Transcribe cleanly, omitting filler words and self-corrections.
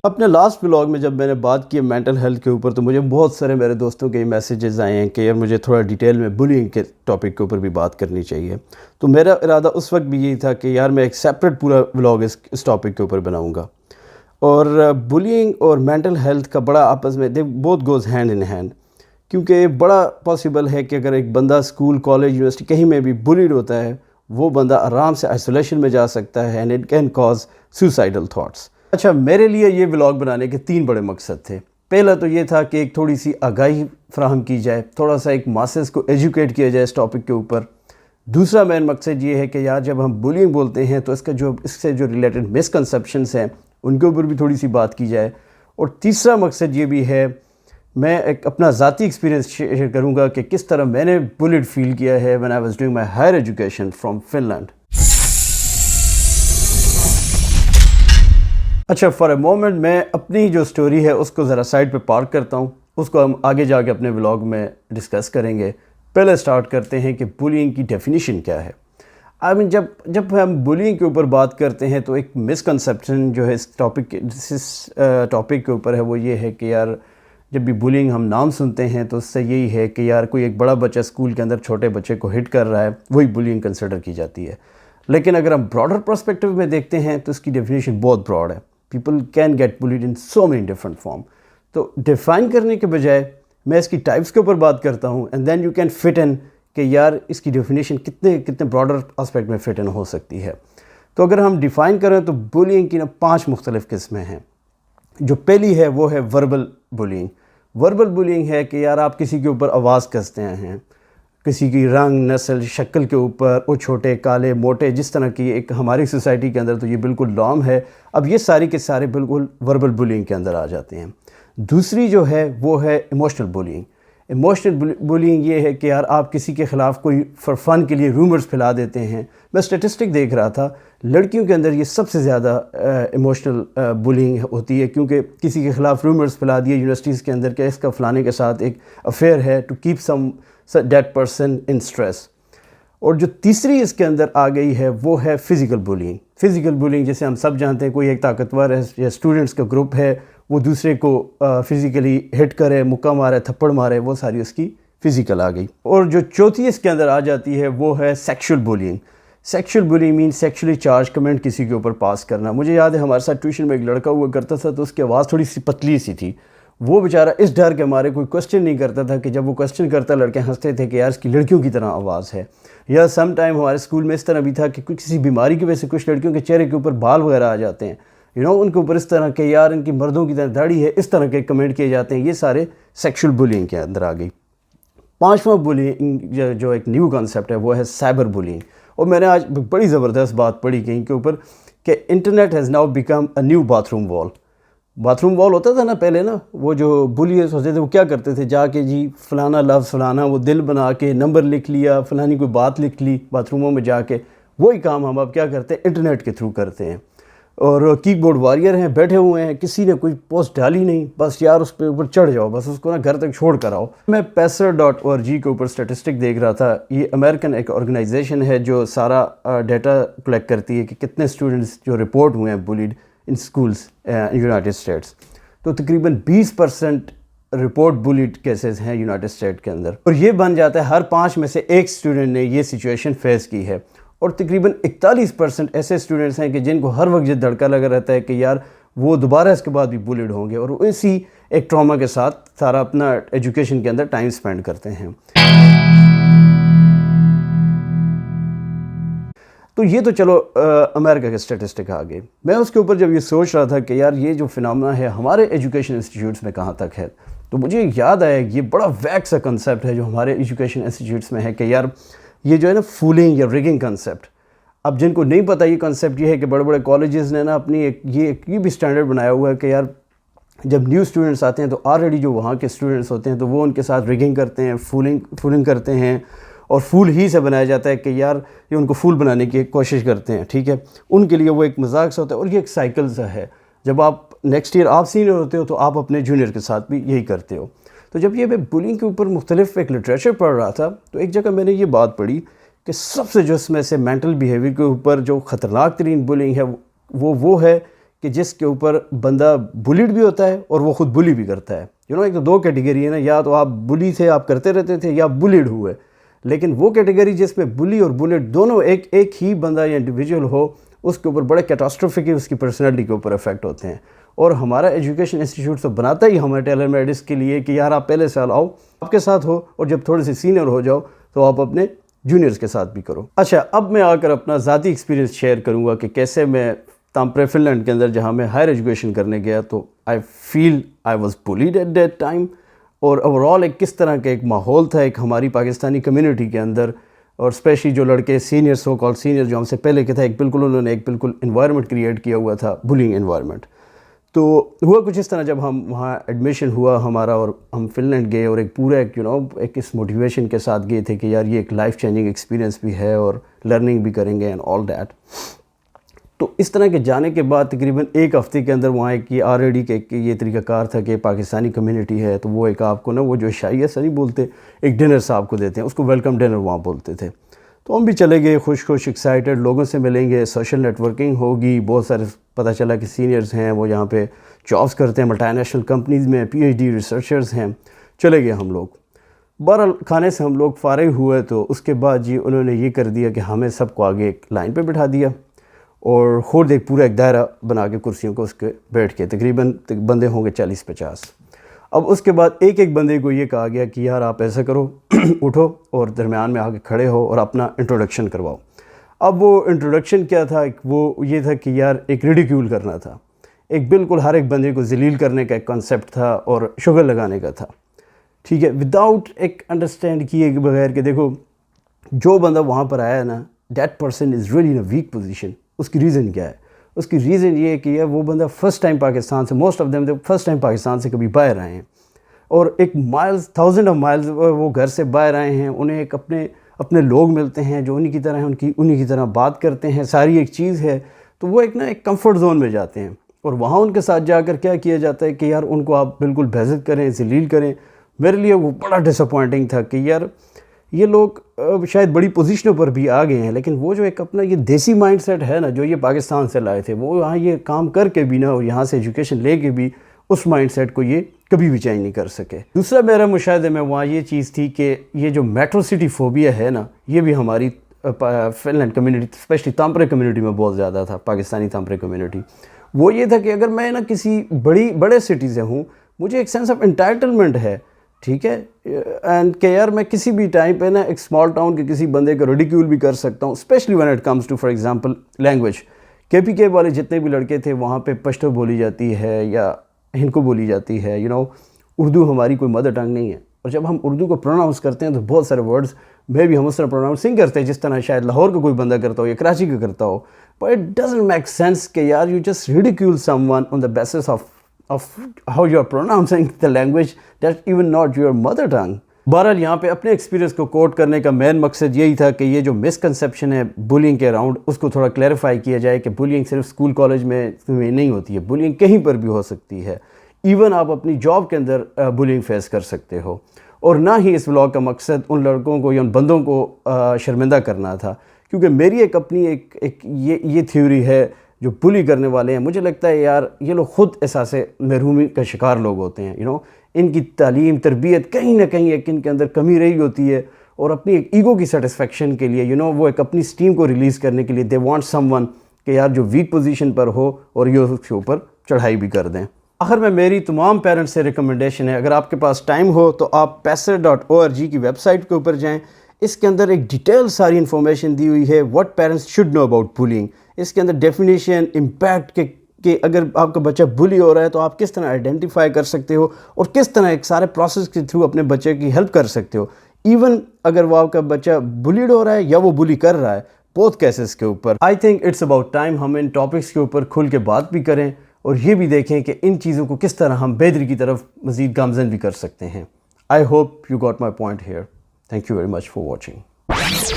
اپنے last vlog میں جب میں نے بات کی مینٹل ہیلتھ کے اوپر تو مجھے بہت سارے میرے دوستوں کے میسیجز آئے ہیں کہ یار مجھے تھوڑا ڈیٹیل میں بلینگ کے ٹاپک کے اوپر بھی بات کرنی چاہیے. تو میرا ارادہ اس وقت بھی یہی تھا کہ یار میں ایک سیپریٹ پورا ولاگ اس ٹاپک کے اوپر بناؤں گا. اور بلینگ اور مینٹل ہیلتھ کا بڑا آپس میں both goes hand in hand, کیونکہ بڑا پاسبل ہے کہ اگر ایک بندہ اسکول کالج یونیورسٹی کہیں میں بھی بلیڈ ہوتا ہے، وہ بندہ آرام سے آئسولیشن میں جا سکتا ہے and it can cause suicidal thoughts. اچھا، میرے لیے یہ ولاگ بنانے کے 3 بڑے مقصد تھے. پہلا تو یہ تھا کہ ایک تھوڑی سی آگاہی فراہم کی جائے، تھوڑا سا ایک ماسز کو ایجوکیٹ کیا جائے اس ٹاپک کے اوپر. دوسرا مین مقصد یہ ہے کہ یار جب ہم بلینگ بولتے ہیں تو اس سے جو ریلیٹڈ مسکنسیپشنس ہیں ان کے اوپر بھی تھوڑی سی بات کی جائے. اور تیسرا مقصد یہ بھی ہے، میں ایک اپنا ذاتی ایکسپیرینس شیئر کروں گا کہ کس طرح میں نے بلیڈ فیل کیا ہے when I was doing my higher education from Finland. اچھا، فار اے مومنٹ میں اپنی جو سٹوری ہے اس کو ذرا سائڈ پہ پارک کرتا ہوں، اس کو ہم آگے جا کے اپنے ولاگ میں ڈسکس کریں گے. پہلے سٹارٹ کرتے ہیں کہ بلینگ کی ڈیفینیشن کیا ہے. جب ہم بلینگ کے اوپر بات کرتے ہیں تو ایک مسکنسیپشن جو ہے اس ٹاپک کے اوپر ہے، وہ یہ ہے کہ یار جب بھی بلینگ ہم نام سنتے ہیں تو اس سے یہی ہے کہ یار کوئی ایک بڑا بچہ اسکول کے اندر چھوٹے بچے کو ہٹ کر رہا ہے، وہی بلینگ کنسیڈر کی جاتی ہے. لیکن اگر ہم براڈر پرسپیکٹیو میں دیکھتے ہیں تو اس کی ڈیفینیشن بہت براڈ ہے. People can get bullied in so many different form. تو ڈیفائن کرنے کے بجائے میں اس کی ٹائپس کے اوپر بات کرتا ہوں and then you can fit in کہ یار اس کی ڈیفینیشن کتنے براڈر آسپیکٹ میں فٹ ان ہو سکتی ہے. تو اگر ہم ڈیفائن کریں تو بلینگ کی 5 مختلف قسمیں ہیں. جو پہلی ہے وہ ہے وربل بلینگ. وربل بلینگ ہے کہ یار آپ کسی کے اوپر آواز کستے ہیں، کسی کی رنگ نسل شکل کے اوپر، وہ چھوٹے کالے موٹے، جس طرح کی ایک ہماری سوسائٹی کے اندر تو یہ بالکل عام ہے. اب یہ ساری کے سارے بالکل وربل بلینگ کے اندر آ جاتے ہیں. دوسری جو ہے وہ ہے ایموشنل بلینگ. ایموشنل بلینگ یہ ہے کہ یار آپ کسی کے خلاف کوئی فار فن کے لیے رومرز پھیلا دیتے ہیں. میں اسٹیٹسٹک دیکھ رہا تھا، لڑکیوں کے اندر یہ سب سے زیادہ ایموشنل بلینگ ہوتی ہے، کیونکہ کسی کے خلاف رومرز پھیلا دیے یونیورسٹیز کے اندر کہ اس کا فلانے کے ساتھ ایک افیئر ہے to keep some that person in stress. اور جو تیسری اس کے اندر آ گئی ہے وہ ہے فزیکل بلینگ. فزیکل بلینگ جیسے ہم سب جانتے ہیں، کوئی ایک طاقتور ہے یا اسٹوڈنٹس کا گروپ ہے، وہ دوسرے کو فزیکلی ہٹ کرے، مکہ مارے، تھپڑ مارے، وہ ساری اس کی فزیکل آ گئی. اور جو چوتھی اس کے اندر آ جاتی ہے وہ ہے سیکشول بلینگ. سیکشول بلینگ مین سیکشولی چارج کمنٹ کسی کے اوپر پاس کرنا. مجھے یاد ہے ہمارے ساتھ ٹیوشن میں ایک لڑکا ہوا کرتا تھا تو اس کی آواز تھوڑی سی پتلی سی تھی. وہ بیچارہ اس ڈر کے مارے کوئی کوسچن نہیں کرتا تھا کہ جب وہ کوسچن کرتا لڑکے ہنستے تھے کہ یار اس کی لڑکیوں کی طرح آواز ہے. یا سم ٹائم ہمارے اسکول میں اس طرح بھی تھا کہ کسی بیماری کی وجہ سے کچھ لڑکیوں کے چہرے کے اوپر بال وغیرہ آ جاتے ہیں، ان کے اوپر اس طرح کہ یار ان کی مردوں کی طرح داڑھی ہے، اس طرح کے کمنٹ کیے جاتے ہیں. یہ سارے سیکشول بلینگ کے اندر آ گئی. 5واں بلینگ جو ایک نیو کانسیپٹ ہے وہ ہے سائبر بلینگ. اور میں نے آج بڑی زبردست بات پڑھی کہیں کے اوپر کہ internet has now become a new bathroom wall. Bathroom وال ہوتا تھا نا پہلے، وہ جو بلیز ہوتے تھے وہ کیا کرتے تھے، جا کے جی فلانا لفظ فلانا وہ دل بنا کے نمبر لکھ لیا، فلانی کوئی بات لکھ لی باتھ روموں میں جا کے. وہی کام ہم اب کیا کرتے ہیں، انٹرنیٹ کے تھرو کرتے ہیں. اور کی بورڈ وارئر ہیں، بیٹھے ہوئے ہیں، کسی نے کوئی پوسٹ ڈالی نہیں، بس یار اس پہ اوپر چڑھ جاؤ، بس اس کو گھر تک چھوڑ کر آؤ. میں pacer.org کے اوپر اسٹیٹسٹک دیکھ رہا تھا. یہ امریکن ایک آرگنائزیشن ہے جو سارا ڈیٹا کلیکٹ کرتی ہے کہ کتنے اسٹوڈنٹس جو رپورٹ ہوئے ہیں bullied in schools United States. تو تقریباً 20% رپورٹ بلیڈ کیسز ہیں یونائٹڈ اسٹیٹ کے اندر. اور یہ بن جاتا ہے ہر 5 میں سے ایک اسٹوڈنٹ نے یہ سچویشن فیس کی ہے. اور تقریباً 41% ایسے اسٹوڈنٹس ہیں کہ جن کو ہر وقت یہ دھڑکا لگا رہتا ہے کہ یار وہ دوبارہ اس کے بعد بھی بلیڈ ہوں گے، اور وہ اسی ایک ٹراما کے ساتھ سارا اپنا ایجوکیشن کے اندر ٹائم سپینڈ کرتے ہیں. تو یہ تو چلو امریکہ کے اسٹیٹسٹک آ گئے. میں اس کے اوپر جب یہ سوچ رہا تھا کہ یار یہ جو فنامنا ہے ہمارے ایجوکیشن انسٹیٹیوٹس میں کہاں تک ہے، تو مجھے یاد آیا یہ بڑا ویگ سا کنسیپٹ ہے جو ہمارے ایجوکیشن انسٹیٹیوٹس میں ہے کہ یار یہ جو ہے نا فولنگ یا ریگنگ کنسیپٹ. اب جن کو نہیں پتہ یہ کنسیپٹ یہ ہے کہ بڑے بڑے کالجز نے نا اپنی یہ بھی سٹینڈرڈ بنایا ہوا ہے کہ یار جب نیو اسٹوڈنٹس آتے ہیں تو آلریڈی جو وہاں کے اسٹوڈنٹس ہوتے ہیں تو وہ ان کے ساتھ ریگنگ کرتے ہیں، فولنگ کرتے ہیں. اور فول ہی سے بنایا جاتا ہے کہ یار یہ ان کو فول بنانے کی کوشش کرتے ہیں. ٹھیک ہے، ان کے لیے وہ ایک مذاق سا ہوتا ہے. اور یہ ایک سائیکل سا ہے، جب آپ نیکسٹ ایئر آپ سینئر ہوتے ہو تو آپ اپنے جونیئر کے ساتھ بھی یہی کرتے ہو. تو جب یہ میں بلینگ کے اوپر مختلف ایک لٹریچر پڑھ رہا تھا تو ایک جگہ میں نے یہ بات پڑھی کہ سب سے جو اس میں سے مینٹل بیہیویئر کے اوپر جو خطرناک ترین بلینگ ہے وہ ہے کہ جس کے اوپر بندہ بلیڈ بھی ہوتا ہے اور وہ خود بلی بھی کرتا ہے. ایک تو دو کیٹیگری ہے نا, یا تو آپ بلی تھے, آپ کرتے رہتے تھے, یا بلیڈ ہوئے. لیکن وہ کیٹیگری جس میں بلی اور بلیڈ دونوں ایک ہی بندہ یا انڈیویجول ہو, اس کے اوپر بڑے کیٹاسٹروفک اس کی پرسنالٹی کے اوپر افیکٹ ہوتے ہیں. اور ہمارا ایجوکیشن انسٹیٹیوٹ تو بناتا ہی ہمارے ٹیلر میڈ اس کے لیے کہ یار آپ پہلے سال آؤ, آپ کے ساتھ ہو, اور جب تھوڑے سے سینئر ہو جاؤ تو آپ اپنے جونیئرز کے ساتھ بھی کرو. اچھا, اب میں آ کر اپنا ذاتی ایکسپیرینس شیئر کروں گا کہ کیسے میں تامپرے فن لینڈ کے اندر جہاں میں ہائر ایجوکیشن کرنے گیا تو I feel I was bullied at that time. اور اوورال ایک کس طرح کا ایک ماحول تھا ایک ہماری پاکستانی کمیونٹی کے اندر, اور اسپیشلی جو لڑکے سینئر سو کال سینئر جو ہم سے پہلے کے تھا, ایک بالکل انہوں نے ایک بالکل انوائرمنٹ کریٹ کیا ہوا تھا, بلینگ انوائرمنٹ. تو ہوا کچھ اس طرح, جب ہم وہاں ایڈمیشن ہوا ہمارا اور ہم فن لینڈ گئے, اور ایک پورا ایک اس موٹیویشن کے ساتھ گئے تھے کہ یار یہ ایک لائف چینجنگ ایکسپیرینس بھی ہے اور لرننگ بھی کریں گے اینڈ آل دیٹ. تو اس طرح کے جانے کے بعد تقریباً ایک ہفتے کے اندر وہاں ایک یہ آلریڈی کہ یہ طریقہ کار تھا کہ پاکستانی کمیونٹی ہے تو وہ ایک آپ کو نا وہ جو شائع سے نہیں بولتے, ایک ڈنر صاحب کو دیتے ہیں, اس کو ویلکم ڈنر وہاں بولتے تھے. تو ہم بھی چلے گئے خوش ایکسائٹیڈ, لوگوں سے ملیں گے, سوشل نیٹ ورکنگ ہوگی, بہت سارے پتہ چلا کہ سینئرز ہیں وہ یہاں پہ جابس کرتے ہیں ملٹی نیشنل کمپنیز میں, پی ایچ ڈی ریسرچرز ہیں. چلے گئے ہم لوگ. بہرحال کھانے سے ہم لوگ فارغ ہوئے تو اس کے بعد جی انہوں نے یہ کر دیا کہ ہمیں سب کو آگے ایک لائن پہ بٹھا دیا, اور خود ایک پورا ایک دائرہ بنا کے کرسیوں کو اس کے بیٹھ کے, تقریباً بندے ہوں گے 40-50. اب اس کے بعد ایک بندے کو یہ کہا گیا کہ یار آپ ایسا کرو, اٹھو اور درمیان میں آ کے کھڑے ہو اور اپنا انٹروڈکشن کرواؤ. اب وہ انٹروڈکشن کیا تھا, وہ یہ تھا کہ یار ایک ریڈیکیول کرنا تھا, ایک بالکل ہر ایک بندے کو ذلیل کرنے کا ایک کنسیپٹ تھا اور شوگر لگانے کا تھا. ٹھیک ہے, وداؤٹ ایک انڈرسٹینڈ کیے بغیر کہ دیکھو جو بندہ وہاں پر آیا ہے نا, that person is really in a weak position. اس کی ریزن کیا ہے؟ اس کی ریزن یہ ہے کہ وہ بندہ فرسٹ ٹائم پاکستان سے, most of them first time Pakistan سے کبھی باہر آئے ہیں, اور ایک مائلز, تھاؤزنڈ آف مائلز وہ گھر سے باہر آئے ہیں. انہیں ایک اپنے لوگ ملتے ہیں جو انہی کی طرح ہیں, انہی کی طرح بات کرتے ہیں, ساری ایک چیز ہے. تو وہ ایک کمفرٹ زون میں جاتے ہیں, اور وہاں ان کے ساتھ جا کر کیا کیا جاتا ہے کہ یار ان کو آپ بالکل بےعزت کریں, ذلیل کریں. میرے لیے وہ بڑا ڈس اپوائنٹنگ تھا کہ یار یہ لوگ شاید بڑی پوزیشنوں پر بھی آ گئے ہیں, لیکن وہ جو ایک اپنا یہ دیسی مائنڈ سیٹ ہے نا جو یہ پاکستان سے لائے تھے, وہ یہاں یہ کام کر کے بھی نا اور یہاں سے ایجوکیشن لے کے بھی اس مائنڈ سیٹ کو یہ کبھی بھی چینج نہیں کر سکے. دوسرا میرا مشاہدے میں وہاں یہ چیز تھی کہ یہ جو میٹرو سٹی فوبیا ہے نا, یہ بھی ہماری Finland community especially Tampere community میں بہت زیادہ تھا, پاکستانی تامپرے کمیونٹی. وہ یہ تھا کہ اگر میں نا کسی بڑے سٹی سے ہوں, مجھے ایک سینس آف انٹائٹلمنٹ ہے, ٹھیک ہے, اینڈ کہ یار میں کسی بھی ٹائم پہ نا ایک اسمال ٹاؤن کے کسی بندے کو ریڈیکیول بھی کر سکتا ہوں, especially when it comes to for example language. کے والے جتنے بھی لڑکے تھے وہاں پہ پشتو بولی جاتی ہے یا ہندکو بولی جاتی ہے, اردو ہماری کوئی مدر ٹنگ نہیں ہے. اور جب ہم اردو کو پروناؤنس کرتے ہیں تو بہت سارے ورڈز میں بھی ہم اس طرح پروناؤنسنگ کرتے ہیں جس طرح شاید لاہور کا کوئی بندہ کرتا ہو یا کراچی کا کرتا ہو. But it doesn't make sense کہ یار you just ridicule someone on the basis of how you are pronouncing the language that's even not your mother tongue. بہرحال یہاں پہ اپنے ایکسپیرینس کو کوٹ کرنے کا مین مقصد یہی تھا کہ یہ جو مسکنسیپشن ہے بولنگ کے اراؤنڈ, اس کو تھوڑا کلیریفائی کیا جائے کہ بولنگ صرف اسکول کالج میں نہیں ہوتی ہے, بولنگ کہیں پر بھی ہو سکتی ہے. ایون آپ اپنی جاب کے اندر بولنگ فیس کر سکتے ہو. اور نہ ہی اس ولاگ کا مقصد ان لڑکوں کو یا ان بندوں کو شرمندہ کرنا تھا, کیونکہ میری ایک اپنی ایک یہ تھیوری ہے جو بلی کرنے والے ہیں, مجھے لگتا ہے یار یہ لوگ خود احساس محرومی کا شکار لوگ ہوتے ہیں. ان کی تعلیم تربیت کہیں نہ کہیں ایک ان کے اندر کمی رہی ہوتی ہے, اور اپنی ایک ایگو کی سیٹسفیکشن کے لیے وہ ایک اپنی اسٹیم کو ریلیز کرنے کے لیے دے وانٹ سم ون کہ یار جو ویک پوزیشن پر ہو اور یہ اس کے اوپر چڑھائی بھی کر دیں. آخر میں میری تمام پیرنٹس سے ریکمنڈیشن ہے, اگر آپ کے پاس ٹائم ہو تو آپ pacer.org کی ویب سائٹ کے اوپر جائیں. اس کے اندر ایک ڈیٹیل ساری انفارمیشن دی ہوئی ہے what parents should know about bullying. اس کے اندر ڈیفینیشن, امپیکٹ کہ اگر آپ کا بچہ بلی ہو رہا ہے تو آپ کس طرح آئیڈینٹیفائی کر سکتے ہو اور کس طرح ایک سارے پروسیس کے تھرو اپنے بچے کی ہیلپ کر سکتے ہو. ایون اگر وہ آپ کا بچہ بلیڈ ہو رہا ہے یا وہ بلی کر رہا ہے, بہت کیسز کے اوپر. I think it's about time ہم ان ٹاپکس کے اوپر کھل کے بات بھی کریں اور یہ بھی دیکھیں کہ ان چیزوں کو کس طرح ہم بہتری کی طرف مزید گامزن بھی کر سکتے ہیں. I hope you got my point here. Thank you very much for watching.